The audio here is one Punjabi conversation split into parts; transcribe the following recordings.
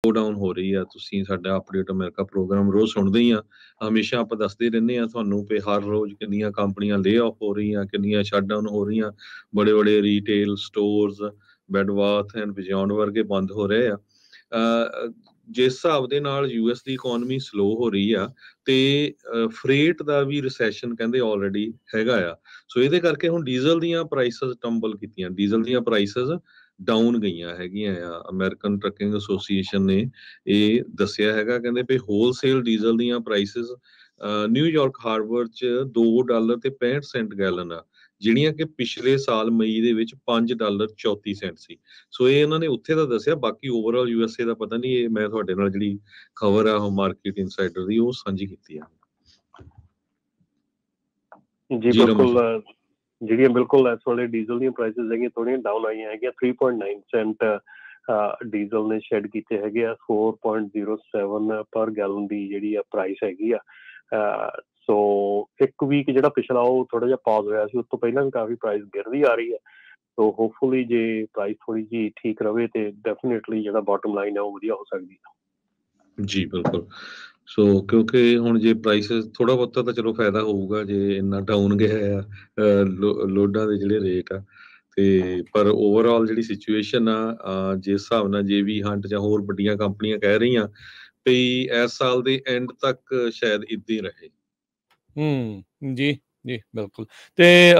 ਡਾਊਨ ਹੋ ਰਹੀ ਆ। ਤੁਸੀਂ ਸਾਡਾ ਅਪਡੇਟ ਅਮਰੀਕਾ ਪ੍ਰੋਗਰਾਮ ਰੋਜ਼ ਸੁਣਦੇ ਹੀ ਆ, ਹਮੇਸ਼ਾ ਆਪਾਂ ਦੱਸਦੇ ਰਹਿੰਦੇ ਆ ਤੁਹਾਨੂੰ ਵੀ ਹਰ ਰੋਜ਼ ਕਿੰਨੀਆਂ ਕੰਪਨੀਆਂ ਲੇ ਆਫ ਹੋ ਰਹੀਆਂ, ਕਿੰਨੀਆਂ ਸ਼ਟ ਡਾਊਨ ਹੋ ਰਹੀਆਂ, ਬੜੇ ਬੜੇ retail stores, Bed Bath and Beyond ਵਰਗੇ ਬੰਦ ਹੋ ਰਹੇ ਆ। ਜਿਸ ਹਿਸਾਬ ਦੇ ਨਾਲ ਯੂਐਸ ਦੀ ਇਕਨੋਮੀ ਸਲੋ ਹੋ ਰਹੀ ਆ ਤੇ ਫਰੇਟ ਦਾ ਵੀ ਰਿਸੈਸ਼ਨ ਕਹਿੰਦੇ ਆਲਰੇਡੀ ਹੈਗਾ ਆ। ਸੋ ਇਹਦੇ ਕਰਕੇ ਹੁਣ ਡੀਜ਼ਲ ਦੀਆਂ ਪ੍ਰਾਈਸਸ ਟੰਬਲ ਕੀਤੀਆਂ, ਡੀਜ਼ਲ ਦੀਆਂ ਪ੍ਰਾਈਸਸ ਡਾਊਨ ਗਈਆਂ ਹੈਗੀਆਂ ਆ। ਅਮਰੀਕਨ ਟਰੱਕਿੰਗ ਐਸੋਸੀਏਸ਼ਨ ਨੇ ਇਹ ਦੱਸਿਆ ਹੈਗਾ, ਕਹਿੰਦੇ ਵੀ ਹੋਲਸੇਲ ਡੀਜ਼ਲ ਦੀਆਂ ਪ੍ਰਾਈਸਸ ਨਿਊਯਾਰਕ ਹਾਰਬਰ 'ਚ $2.65 ਗੈਲਨ ਆ, ਜਿਹੜੀਆਂ ਕਿ ਪਿਛਲੇ ਸਾਲ ਮਈ ਦੇ ਵਿੱਚ $5.34 ਸੀ। ਸੋ ਇਹ ਇਹਨਾਂ ਨੇ ਉੱਥੇ ਦਾ ਦੱਸਿਆ, ਬਾਕੀ ਓਵਰਆਲ ਯੂਐਸਏ ਦਾ ਪਤਾ ਨਹੀਂ। ਇਹ ਮੈਂ ਤੁਹਾਡੇ ਨਾਲ ਜਿਹੜੀ ਖਬਰ ਆ ਉਹ ਮਾਰਕੀਟ ਇਨਸਾਈਡਰ ਦੀ ਉਹ ਸਾਂਝੀ ਕੀਤੀ ਆ ਜੀ। ਬਿਲਕੁਲ, ਜਿਹੜੀਆਂ ਬਿਲਕੁਲ ਇਸ ਵੇਲੇ ਡੀਜ਼ਲ ਦੀਆਂ ਪ੍ਰਾਈਸਿਸ ਹੈਗੀਆਂ ਥੋੜ੍ਹੀਆਂ ਡਾਊਨ ਆਈਆਂ ਹੈਗੀਆਂ। 3.9 ਸੈਂਟ ਡੀਜ਼ਲ ਨੇ ਸ਼ੈਡ ਕੀਤੇ ਹੈਗੇ ਆ। 4.07 ਪਰ ਗੈਲਨ ਦੀ ਜਿਹੜੀ ਆ ਪ੍ਰਾਈਸ ਹੈਗੀ ਆ। ਸੋ ਇੱਕ ਵੀਕ ਜਿਹੜਾ ਪਿਛਲਾ ਉਹ ਥੋੜਾ ਜਿਹਾ ਪਾਜ਼ ਹੋਇਆ ਸੀ, ਉਸ ਤੋਂ ਪਹਿਲਾਂ ਵੀ ਕਾਫੀ ਪ੍ਰਾਈਸ ਗਿਰਦੀ ਆ ਰਹੀ ਹੈ। ਸੋ ਹੋਪਫੁਲੀ ਜੇ ਪ੍ਰਾਈਸ ਥੋੜੀ ਜਿਹੀ ਠੀਕ ਰਵੇ ਤੇ ਡੈਫੀਨੇਟਲੀ ਜਿਹੜਾ ਬਾਟਮ ਲਾਈਨ ਹੈ ਉਹ ਵਧੀਆ ਹੋ ਸਕਦੀ ਹੈ। ਜੀ ਬਿਲਕੁਲ। ਸੋ ਕਿਉਂਕਿ ਹੁਣ ਜੇ ਪ੍ਰਾਈਸਿਸ ਥੋੜਾ ਬਹੁਤਾ ਤਾਂ ਚਲੋ ਫਾਇਦਾ ਹੋਊਗਾ ਜੇ ਇੰਨਾ ਡਾਊਨ ਗਿਆ ਆ ਲੋਡਾਂ ਦੇ ਜਿਹੜੇ ਰੇਟ ਆ, ਤੇ ਪਰ ਓਵਰਆਲ ਜਿਹੜੀ ਸਿਚੁਏਸ਼ਨ ਆ ਜਿਸ ਹਿਸਾਬ ਨਾਲ JB ਹੰਟ ਜਾਂ ਹੋਰ ਵੱਡੀਆਂ ਕੰਪਨੀਆਂ ਕਹਿ ਰਹੀਆਂ ਵੀ ਇਸ ਸਾਲ ਦੇ ਐਂਡ ਤੱਕ ਸ਼ਾਇਦ ਇੱਦਾਂ ਹੀ ਰਹੇ। ਜੀ ਜੀ ਬਿਲਕੁਲ। ਤੇ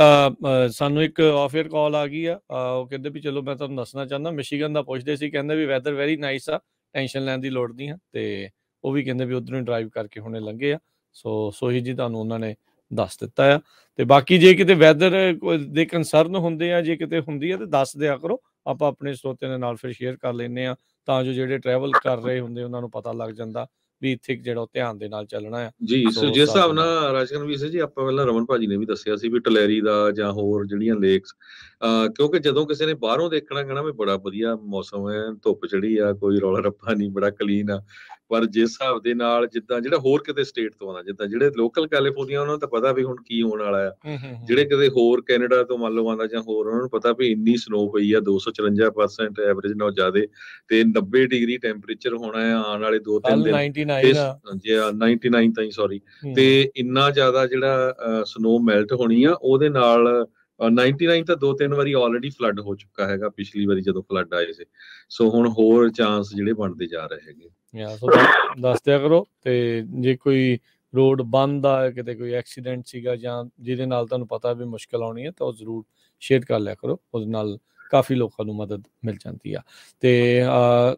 ਸਾਨੂੰ ਇੱਕ ਆਫ ਏਅਰ ਕਾਲ ਆ ਗਈ ਆ, ਉਹ ਕਹਿੰਦੇ ਵੀ ਚਲੋ ਮੈਂ ਤੁਹਾਨੂੰ ਦੱਸਣਾ ਚਾਹੁੰਦਾ, ਮਿਸ਼ੀਗਨ ਦਾ ਪੁੱਛਦੇ ਸੀ, ਕਹਿੰਦੇ ਵੀ ਵੈਦਰ ਵੈਰੀ ਨਾਈਸ ਆ, ਟੈਨਸ਼ਨ ਲੈਣ ਦੀ ਲੋੜ ਨਹੀਂ ਆ। ਤੇ ਉਹ ਵੀ ਕਹਿੰਦੇ ਵੀ ਉੱਧਰੋਂ ਹੀ ਡਰਾਈਵ ਕਰਕੇ ਹੁਣੇ ਲੰਘੇ ਆ। ਸੋ ਸੋਹੀ ਜੀ ਤੁਹਾਨੂੰ ਉਹਨਾਂ ਨੇ ਦੱਸ ਦਿੱਤਾ ਆ। ਤੇ ਬਾਕੀ ਜੇ ਕਿਤੇ ਵੈਦਰ ਦੇ ਕੰਸਰਨ ਹੁੰਦੇ ਆ, ਜੇ ਕਿਤੇ ਹੁੰਦੀ ਆ ਤੇ ਦੱਸ ਦਿਆ ਕਰੋ, ਆਪਾਂ ਆਪਣੇ ਸਰੋਤਿਆਂ ਦੇ ਨਾਲ ਫਿਰ ਸ਼ੇਅਰ ਕਰ ਲੈਂਦੇ ਆ, ਤਾਂ ਜੋ ਜਿਹੜੇ ਟਰੈਵਲ ਕਰ ਰਹੇ ਹੁੰਦੇ ਉਹਨਾਂ ਨੂੰ ਪਤਾ ਲੱਗ ਜਾਂਦਾ ਵੀ ਇੱਥੇ ਜਿਹੜਾ ਉਹ ਧਿਆਨ ਦੇ ਨਾਲ ਚੱਲਣਾ ਆ। ਜੀ ਸੋ ਜਿਸ ਹਿਸਾਬ ਨਾਲ ਰਾਜਕਨਵੀਰ ਸਿੰਘ ਜੀ ਆਪਾਂ ਪਹਿਲਾਂ ਰਮਨ ਭਾਜੀ ਨੇ ਵੀ ਦੱਸਿਆ ਸੀ ਵੀ ਟਲੈਰੀ ਦਾ ਜਾਂ ਹੋਰ ਜਿਹੜੀਆਂ ਲੇਕਸ, ਕਿਉਂਕਿ ਜਦੋਂ ਕਿਸੇ ਨੇ ਬਾਹਰੋਂ ਦੇਖਣਾ ਕਹਿਣਾ ਵੀ ਬੜਾ ਵਧੀਆ ਮੌਸਮ ਹੈ, ਧੁੱਪ ਚੜੀ ਆ, ਕੋਈ ਰੌਲਾ ਰੱਪਾ ਨਹੀਂ, ਬੜਾ ਕਲੀਨ ਆ। ਪਰ ਜਿਸ ਹਿਸਾਬ ਦੇ ਨਾਲ ਜਿੱਦਾਂ ਜਿਹੜਾ ਹੋਰ ਕਿਤੇ ਸਟੇਟ ਤੋਂ ਆਉਂਦਾ, ਜਿੱਦਾਂ ਜਿਹੜੇ ਲੋਕਲ ਕੈਲੀਫੋਰਨੀਆ ਉਹਨਾਂ ਨੂੰ ਤਾਂ ਪਤਾ ਵੀ ਹੁਣ ਕੀ ਹੋਣ ਵਾਲਾ ਆ, ਜਿਹੜੇ ਕਿਤੇ ਹੋਰ ਕੈਨੇਡਾ ਤੋਂ ਮੰਨ ਲਓ ਆਉਂਦਾ ਜਾਂ ਹੋਰ, ਉਹਨਾਂ ਨੂੰ ਪਤਾ ਵੀ ਇੰਨੀ ਸਨੋ ਪਈ ਆ, 254% ਐਵਰੇਜ ਨਾਲੋਂ ਜ਼ਿਆਦੇ, ਤੇ 90 ਡਿਗਰੀ ਟੈਂਪਰੇਚਰ ਹੋਣਾ ਆ ਆਉਣ ਵਾਲੇ 2-3 ਦਿਨ, 99 ਤਾਈਂ ਸੌਰੀ। ਤੇ ਇੰਨਾ ਜ਼ਿਆਦਾ ਜਿਹੜਾ ਸਨੋ ਮੈਲਟ ਹੋਣੀ ਆ, ਉਹਦੇ ਨਾਲ 99 ਤਾਂ 2-3 ਵਾਰੀ ਆਲਰੇਡੀ ਫਲੱਡ ਹੋ ਚੁੱਕਾ ਹੈਗਾ, ਪਿਛਲੀ ਵਾਰੀ ਜਦੋਂ ਫਲੱਡ ਆਏ ਸੀ। ਸੋ ਹੁਣ ਹੋਰ ਚਾਂਸ ਜਿਹੜੇ ਬਣਦੇ ਜਾ ਰਹੇ ਹੈਗੇ। ਦੱਸ ਦਿਆ ਕਰੋ। ਤੇ ਜੇ ਕੋਈ ਰੋਡ ਬੰਦ ਆ, ਕਿਤੇ ਕੋਈ ਐਕਸੀਡੈਂਟ ਸੀਗਾ ਜਾਂ ਜਿਹਦੇ ਨਾਲ ਤੁਹਾਨੂੰ ਪਤਾ ਵੀ ਮੁਸ਼ਕਲ ਆਉਣੀ ਹੈ, ਤਾਂ ਉਹ ਜ਼ਰੂਰ ਸ਼ੇਅਰ ਕਰ ਲਿਆ ਕਰੋ, ਉਹਦੇ ਨਾਲ ਕਾਫੀ ਲੋਕਾਂ ਨੂੰ ਮਦਦ ਮਿਲ ਜਾਂਦੀ ਆ। ਤੇ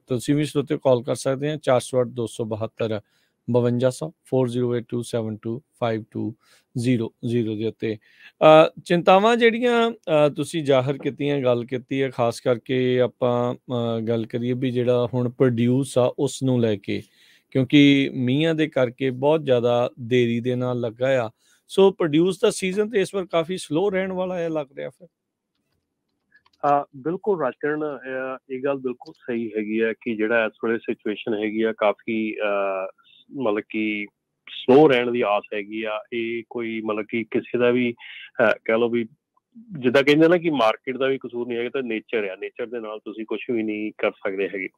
ਤੁਸੀਂ ਵੀ ਸਰੋਤੇ ਕਾਲ ਕਰ ਸਕਦੇ ਆ 408-272 5200 4082725200 ਦੇ ਉੱਤੇ। ਚਿੰਤਾਵਾਂ ਜਿਹੜੀਆਂ ਤੁਸੀਂ ਜ਼ਾਹਰ ਕੀਤੀਆਂ, ਗੱਲ ਕੀਤੀ ਹੈ, ਖਾਸ ਕਰਕੇ ਆਪਾਂ ਗੱਲ ਕਰੀਏ ਵੀ ਜਿਹੜਾ ਹੁਣ ਪ੍ਰੋਡਿਊਸ ਆ ਉਸ ਨੂੰ ਲੈ ਕੇ, ਕਿਉਂਕਿ ਮੀਂਹਾਂ ਦੇ ਕਰਕੇ ਬਹੁਤ ਜ਼ਿਆਦਾ ਦੇਰੀ ਦੇ ਨਾਲ ਲੱਗਾ ਆ। ਸੋ ਪ੍ਰੋਡਿਊਸ ਦਾ ਸੀਜ਼ਨ ਤੇ ਇਸ ਵਾਰ ਕਾਫੀ ਸਲੋ ਰਹਿਣ ਵਾਲਾ ਹੈ ਲੱਗ ਰਿਹਾ ਫਿਰ। ਬਿਲਕੁਲ ਰਾਜਕਰਨ, ਇਹ ਗੱਲ ਬਿਲਕੁਲ ਸਹੀ ਹੈਗੀ ਆ ਕਿ ਜਿਹੜਾ ਇਸ ਵੇਲੇ ਸਿਚੁਏਸ਼ਨ ਹੈਗੀ ਆ ਕਾਫੀ ਮਤਲਬ ਕਿ ਸਲੋ ਰਹਿਣ ਦੀ ਆਸ ਹੈਗੀ ਆ। ਇਹ ਕੋਈ ਮਤਲਬ ਕਿ ਕਿਸੇ ਦਾ ਵੀ ਕਹਿ ਲਓ ਵੀ ਜਿੱਦਾਂ ਕਹਿੰਦੇ ਨਾ ਕਿ ਮਾਰਕੀਟ ਦਾ ਵੀ ਕਸੂਰ ਨਹੀਂ ਹੈਗਾ, ਤਾਂ ਨੇਚਰ ਆ, ਨੇਚਰ ਦੇ ਨਾਲ ਤੁਸੀਂ ਕੁਛ ਵੀ ਨਹੀਂ ਕਰ ਸਕਦੇ ਹੈਗੇ।